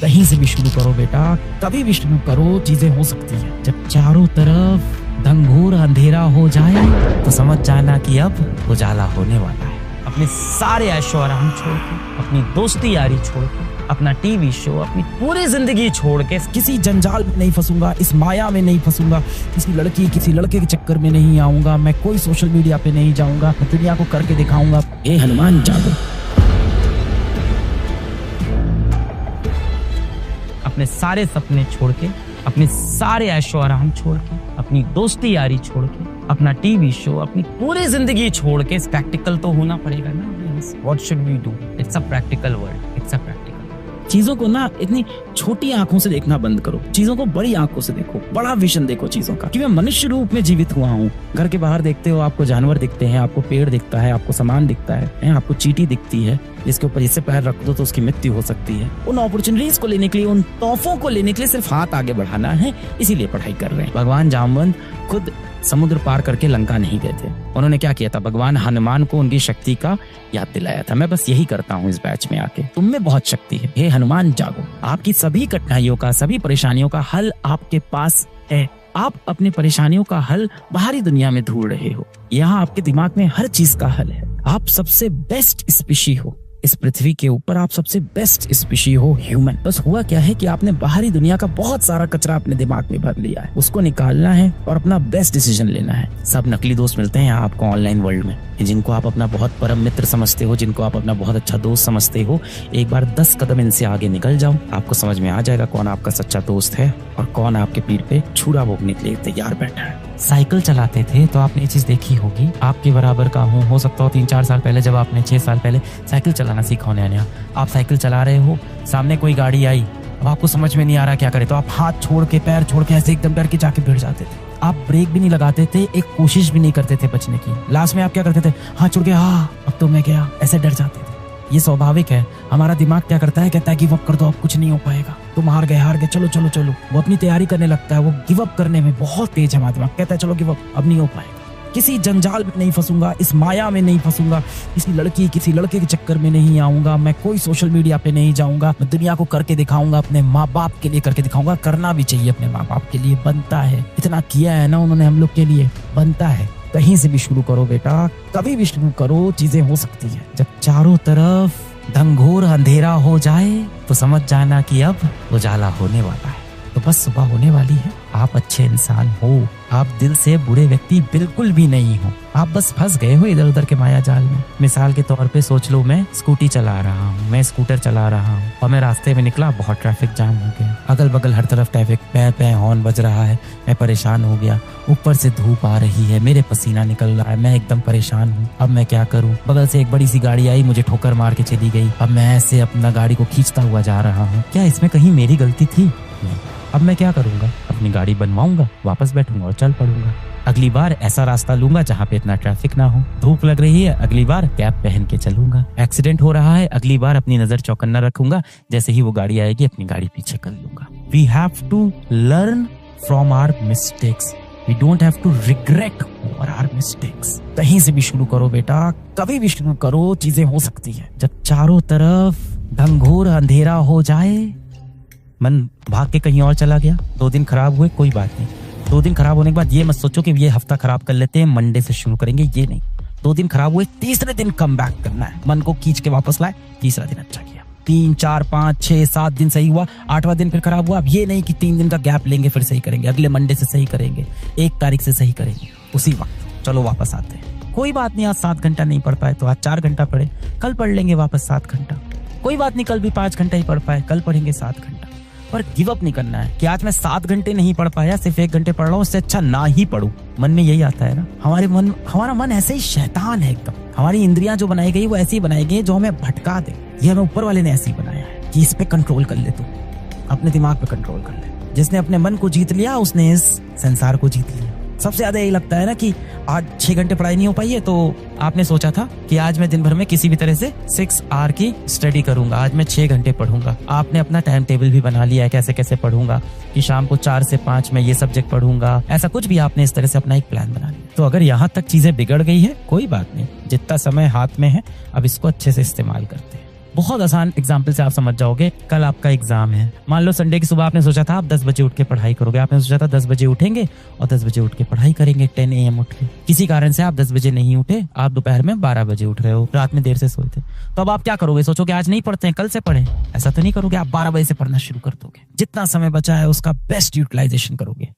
कहीं से भी शुरू करो बेटा, कभी भी शुरू करो, चीजें हो सकती हैं। जब चारों तरफ घंघोर अंधेरा हो जाए तो समझ जाना कि अब उजाला होने वाला है। अपने सारे ऐशो आराम छोड़ के, अपनी दोस्ती यारी छोड़ के, अपना टीवी शो, अपनी पूरी जिंदगी छोड़ के, किसी जंजाल में नहीं फंसूंगा, इस माया में नहीं फंसूंगा, किसी लड़की किसी लड़के के चक्कर में नहीं आऊंगा, मैं कोई सोशल मीडिया पे नहीं जाऊंगा, मैं दुनिया को करके दिखाऊंगा। ए हनुमान जागो। अपने सारे सपने छोड़ के, अपने सारे ऐशो आराम छोड़ के, अपनी दोस्ती यारी छोड़ के, अपना टीवी शो, अपनी पूरी जिंदगी छोड़ के, प्रैक्टिकल तो होना पड़ेगा ना। What should we do? It's a practical world. It's a practical. चीजों को ना इतनी छोटी आंखों से देखना बंद करो, चीजों को बड़ी आंखों से देखो, बड़ा विजन देखो चीजों का। कि मैं मनुष्य रूप में जीवित हुआ हूँ। घर के बाहर देखते हो, आपको जानवर दिखते हैं, आपको पेड़ दिखता है, आपको सामान दिखता है, आपको चींटी दिखती है जिसके ऊपर इससे पैर रख दो तो उसकी मृत्यु हो सकती है। उन अपॉर्चुनिटीज को लेने के लिए, उन तोहफों को लेने के लिए सिर्फ हाथ आगे बढ़ाना है, इसीलिए पढ़ाई कर रहे हैं। भगवान जामवंत खुद समुद्र पार करके लंका नहीं गए थे। उन्होंने क्या किया था? भगवान हनुमान को उनकी शक्ति का याद दिलाया था। मैं बस यही करता हूँ इस बैच में आके। तुम में बहुत शक्ति है। हे हनुमान जागो। आपकी सभी कठिनाइयों का, सभी परेशानियों का हल आपके पास है। आप अपनी परेशानियों का हल बाहरी दुनिया में ढूंढ रहे हो। यहाँ आपके दिमाग में हर चीज का हल है। आप सबसे बेस्ट स्पीशी हो इस पृथ्वी के ऊपर। आप सबसे बेस्ट स्पीशी हो, ह्यूमन। बस हुआ क्या है कि आपने बाहरी दुनिया का बहुत सारा कचरा अपने दिमाग में भर लिया है। उसको निकालना है और अपना बेस्ट डिसीजन लेना है। सब नकली दोस्त मिलते हैं आपको ऑनलाइन वर्ल्ड में, जिनको आप अपना बहुत परम मित्र समझते हो, जिनको आप अपना बहुत अच्छा दोस्त समझते हो। एक बार 10 कदम इनसे आगे निकल जाओ, आपको समझ में आ जाएगा कौन आपका सच्चा दोस्त है और कौन आपके पीठ पे छुरा भोगने के लिए तैयार बैठा है। साइकिल चलाते थे तो आपने ये चीज देखी होगी, आपके बराबर का हूँ, हो सकता हो 3-4 साल पहले, जब आपने 6 साल पहले साइकिल चलाना सीखा होने आया, आप साइकिल चला रहे हो, सामने कोई गाड़ी आई, अब आपको समझ में नहीं आ रहा क्या करे, तो आप हाथ छोड़ के, पैर छोड़ के ऐसे एकदम डर के जाके भिड़ जाते थे। आप ब्रेक भी नहीं लगाते थे, एक कोशिश भी नहीं करते थे बचने की। लास्ट में आप क्या करते थे? हाथ छोड़ के, हाँ अब तो मैं गया, ऐसे डर जाते थे। ये स्वाभाविक है। हमारा दिमाग क्या करता है? कहता है गिव अप कर दो, अब कुछ नहीं हो पाएगा, तुम हार गए, चलो चलो चलो। वो अपनी तैयारी करने लगता है। वो गिव अप करने में बहुत तेज है हमारा दिमाग। कहता है चलो गिव अप, अब नहीं हो पाएगा, किसी जंजाल में नहीं फंसूंगा, इस माया में नहीं फंसूंगा, किसी लड़की किसी लड़के के चक्कर में नहीं आऊंगा, मैं कोई सोशल मीडिया पे नहीं जाऊंगा, मैं दुनिया को करके दिखाऊंगा, अपने माँ बाप के लिए करके दिखाऊंगा। करना भी चाहिए, अपने माँ बाप के लिए बनता है। इतना किया है ना उन्होंने हम लोग के लिए, बनता है। कहीं से भी शुरू करो बेटा, कभी भी शुरू करो, चीजें हो सकती है। जब चारों तरफ घंघोर अंधेरा हो जाए तो समझ जाना कि अब उजाला होने वाला है। तो बस सुबह होने वाली है। आप अच्छे इंसान हो, आप दिल से बुरे व्यक्ति बिल्कुल भी नहीं हो। आप बस फंस गए हो इधर उधर के माया जाल में। मिसाल के तौर पे सोच लो, मैं स्कूटी चला रहा हूँ, मैं स्कूटर चला रहा हूँ और मैं रास्ते में निकला, बहुत ट्रैफिक जाम हो गया, अगल बगल हर तरफ ट्रैफिक, पे पे हॉर्न बज रहा है, मैं परेशान हो गया, ऊपर से धूप आ रही है, मेरे पसीना निकल रहा है, मैं एकदम परेशान हूँ। अब मैं क्या करूँ? बगल से एक बड़ी सी गाड़ी आई, मुझे ठोकर मार के चली गई। अब मैं ऐसे अपना गाड़ी को खींचता हुआ जा रहा हूँ। क्या इसमें कहीं मेरी गलती थी? नहीं। अब मैं क्या करूंगा? अपनी गाड़ी बनवाऊंगा, वापस बैठूंगा और चल पड़ूंगा। अगली बार ऐसा रास्ता लूंगा जहाँ पे इतना ट्रैफिक ना हो। धूप लग रही है, अगली बार कैप पहन के चलूंगा। एक्सीडेंट हो रहा है, अगली बार अपनी नजर चौकन्ना रखूंगा, जैसे ही वो गाड़ी आएगी अपनी गाड़ी पीछे कर लूंगा। We have to learn from our mistakes, we don't have to regret over our mistakes. कहीं से भी शुरू करो बेटा, कभी भी शुरू करो, चीजें हो सकती है। जब चारों तरफ घंघोर अंधेरा हो जाए, मन भाग के कहीं और चला गया, 2 दिन खराब हुए, कोई बात नहीं। 2 दिन खराब होने के बाद ये मत सोचो कि ये हफ्ता खराब कर लेते हैं, मंडे से शुरू करेंगे, ये नहीं। 2 दिन खराब हुए, तीसरे दिन कम बैक करना है। मन को खींच के वापस लाए, तीसरा दिन अच्छा किया। 3, 4, 5, 6, 7 दिन सही हुआ, 8वां दिन फिर खराब हुआ। अब ये नहीं कि 3 दिन का गैप लेंगे फिर सही करेंगे, अगले मंडे से सही करेंगे, 1 तारीख से सही करेंगे, उसी वक्त चलो वापस आते हैं। कोई बात नहीं, आज 7 घंटा नहीं पढ़ पाए तो आज 4 घंटा पढ़े, कल पढ़ लेंगे वापस 7 घंटा। कोई बात नहीं, कल भी 5 घंटा ही पढ़ पाए, कल पढ़ेंगे 7 घंटा। पर गिव अप नहीं करना है कि आज मैं 7 घंटे नहीं पढ़ पाया, सिर्फ 1 घंटे पढ़ रहा हूँ, उससे अच्छा ना ही पढ़ूं। मन में यही आता है ना। हमारा मन ऐसे ही शैतान है एकदम। हमारी इंद्रियां जो बनाई गई वो ऐसी ही बनाई गई जो हमें भटका दे। ये हमें ऊपर वाले ने ऐसे ही बनाया है कि इस पे कंट्रोल कर ले, तू अपने दिमाग पे कंट्रोल कर ले। जिसने अपने मन को जीत लिया उसने इस संसार को जीत लिया। सबसे ज्यादा यही लगता है ना कि आज 6 घंटे पढ़ाई नहीं हो पाई है, तो आपने सोचा था कि आज मैं दिन भर में किसी भी तरह से 6 आवर की स्टडी करूंगा, आज मैं 6 घंटे पढ़ूंगा। आपने अपना टाइम टेबल भी बना लिया है, कैसे कैसे पढ़ूंगा, कि शाम को 4 से 5 में ये सब्जेक्ट पढ़ूंगा। ऐसा कुछ भी आपने इस तरह से अपना एक प्लान बना लिया। तो अगर यहाँ तक चीजें बिगड़ गई है, कोई बात नहीं, जितना समय हाथ में है अब इसको अच्छे से इस्तेमाल करते हैं। बहुत आसान एग्जाम्पल से आप समझ जाओगे। कल आपका एग्जाम है, मान लो संडे की सुबह आपने सोचा था आप 10 बजे उठ के पढ़ाई करोगे। आपने सोचा था 10 बजे उठेंगे और 10 बजे उठ के पढ़ाई करेंगे 10 AM उठ के। किसी कारण से आप 10 बजे नहीं उठे, आप दोपहर में 12 बजे उठ रहे हो, रात में देर से सोए थे, तो अब आप क्या करोगे? सोचोगे आज नहीं पढ़ते हैं, कल से पढ़ें? ऐसा तो नहीं करोगे, आप 12 बजे से पढ़ना शुरू कर दोगे। जितना समय बचा है उसका बेस्ट यूटिलाइजेशन करोगे।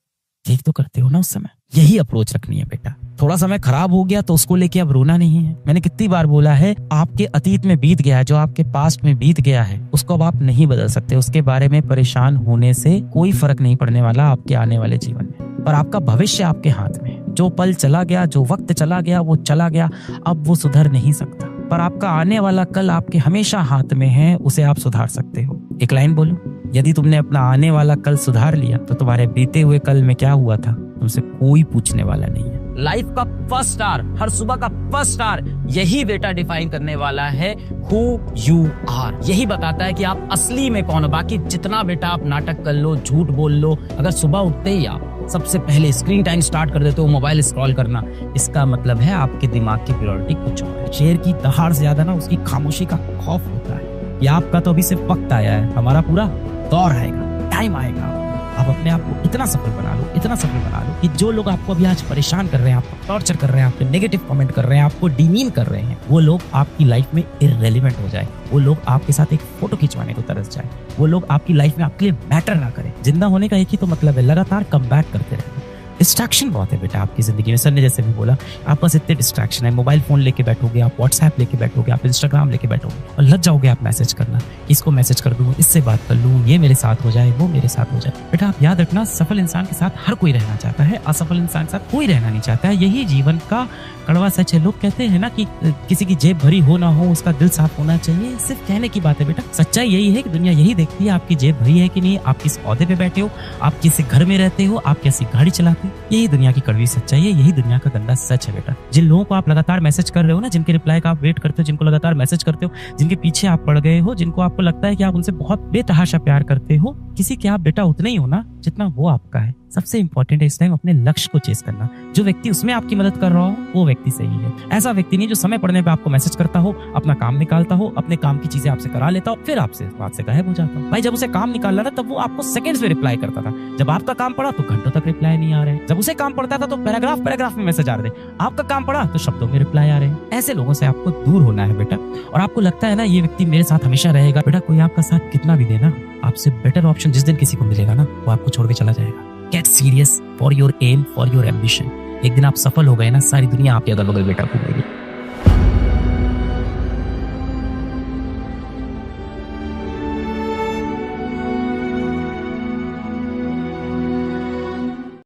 ठीक तो करते हो ना उस समय? यही अप्रोच रखनी है बेटा। थोड़ा समय खराब हो गया तो उसको लेके अब रोना नहीं है। मैंने कितनी बार बोला है, आपके अतीत में बीत गया है, जो आपके पास्ट में बीत गया है, उसको अब आप नहीं बदल सकते। उसके बारे में परेशान होने से कोई फर्क नहीं पड़ने वाला आपके आने वाले जीवन में। पर आपका भविष्य आपके हाथ में। जो पल चला गया, जो वक्त चला गया, वो चला गया, अब वो सुधर नहीं सकता। पर आपका आने वाला कल आपके हमेशा हाथ में है, उसे आप सुधार सकते हो। एक लाइन बोलूं, यदि तुमने अपना आने वाला कल सुधार लिया तो तुम्हारे बीते हुए कल में क्या हुआ था तुमसे कोई पूछने वाला नहीं है। लाइफ का फर्स्ट स्टार, हर सुबह का फर्स्ट स्टार, यही बेटा डिफाइन करने वाला है हु यू आर। यही बताता है कि आप असली में कौन हो। बाकी जितना बेटा आप नाटक कर लो, झूठ बोल लो, अगर सुबह उठते ही आप सबसे पहले स्क्रीन टाइम स्टार्ट कर देते हो मोबाइल स्क्रॉल करना, इसका मतलब है आपके दिमाग की प्रायोरिटी कुछ और है। शेर की दहाड़ से ज्यादा ना उसकी खामोशी का खौफ होता है। ये आपका तो अभी से वक्त आया है, हमारा पूरा दौर आएगा, टाइम आएगा। आप अपने आप को इतना सफल बना लो, इतना सफल बना लो कि जो लोग आपको अभी आज परेशान कर रहे हैं, आपको टॉर्चर कर रहे हैं, आपको नेगेटिव कमेंट कर रहे हैं, आपको डिमीन कर रहे हैं, वो लोग आपकी लाइफ में इररेलेवेंट हो जाए। वो लोग आपके साथ एक फोटो खिंचवाने को तरस जाए। वो लोग आपकी लाइफ में आपके लिए मैटर ना करें। जिंदा होने का एक ही तो मतलब है, लगातार कम बैक करते रहना। डिस्ट्रैक्शन बहुत है बेटा आपकी जिंदगी में। सर ने जैसे भी बोला, आप पास इतने डिस्ट्रैक्शन है। मोबाइल फोन लेके बैठोगे, आप व्हाट्सएप लेके बैठोगे, आप इंस्टाग्राम लेके बैठोगे और लग जाओगे आप मैसेज करना, इसको मैसेज कर दूं, इससे बात कर लूं, ये मेरे साथ हो जाए, वो मेरे साथ हो जाए। बेटा आप याद रखना, सफल इंसान के साथ हर कोई रहना चाहता है, असफल इंसान के साथ कोई रहना नहीं चाहता है। यही जीवन का कड़वा सच है। लोग कहते हैं ना कि किसी की जेब भरी हो ना हो, उसका दिल साफ होना चाहिए। सिर्फ कहने की बात है बेटा, सच्चाई यही है कि दुनिया यही देखती है आपकी जेब भरी है कि नहीं, आप किस ओहदे पे बैठे हो, आप किस घर में रहते हो, आप कैसी गाड़ी चलाते हो। यही दुनिया की कड़वी सच्चाई है, यही दुनिया का गंदा सच है बेटा। जिन लोगों को आप लगातार मैसेज कर रहे हो ना, जिनके रिप्लाई का आप वेट करते हो, जिनको लगातार मैसेज करते हो, जिनके पीछे आप पड़ गए हो, जिनको आपको लगता है कि आप उनसे बहुत बेतहाशा प्यार करते हो, किसी के आप बेटा उतने ही हो ना जितना वो आपका है। सबसे इंपॉर्टेंट है इस टाइम अपने लक्ष्य को चेस करना। जो व्यक्ति उसमें आपकी मदद कर रहा हो वो व्यक्ति सही है। ऐसा व्यक्ति नहीं जो समय पड़ने पे आपको मैसेज करता हो, अपना काम निकालता हो, अपने काम की चीजें आपसे करा लेता हो, फिर आपसे बात से गायब हो जाता हो। भाई जब उसे काम निकालना था तब वो आपको सेकंड्स में रिप्लाई करता था। जब आपका काम पड़ा तो घंटों तक रिप्लाई नहीं आ रहे। जब उसे काम पड़ता था तो पैराग्राफ में मैसेज आ रहे। आपका काम पड़ा तो शब्दों में रिप्लाई आ रहे हैं। ऐसे लोगों से आपको दूर होना है बेटा। और आपको लगता है ना ये व्यक्ति मेरे साथ हमेशा रहेगा, बेटा कोई आपका साथ कितना भी देना, आपसे बेटर ऑप्शन जिस दिन किसी को मिलेगा ना वो आपको छोड़ के चला जाएगा। Get serious for your aim, for your ambition। एक दिन आप सफल हो गए ना, सारी दुनिया आपके अगल बगल बेटा घूमेगी।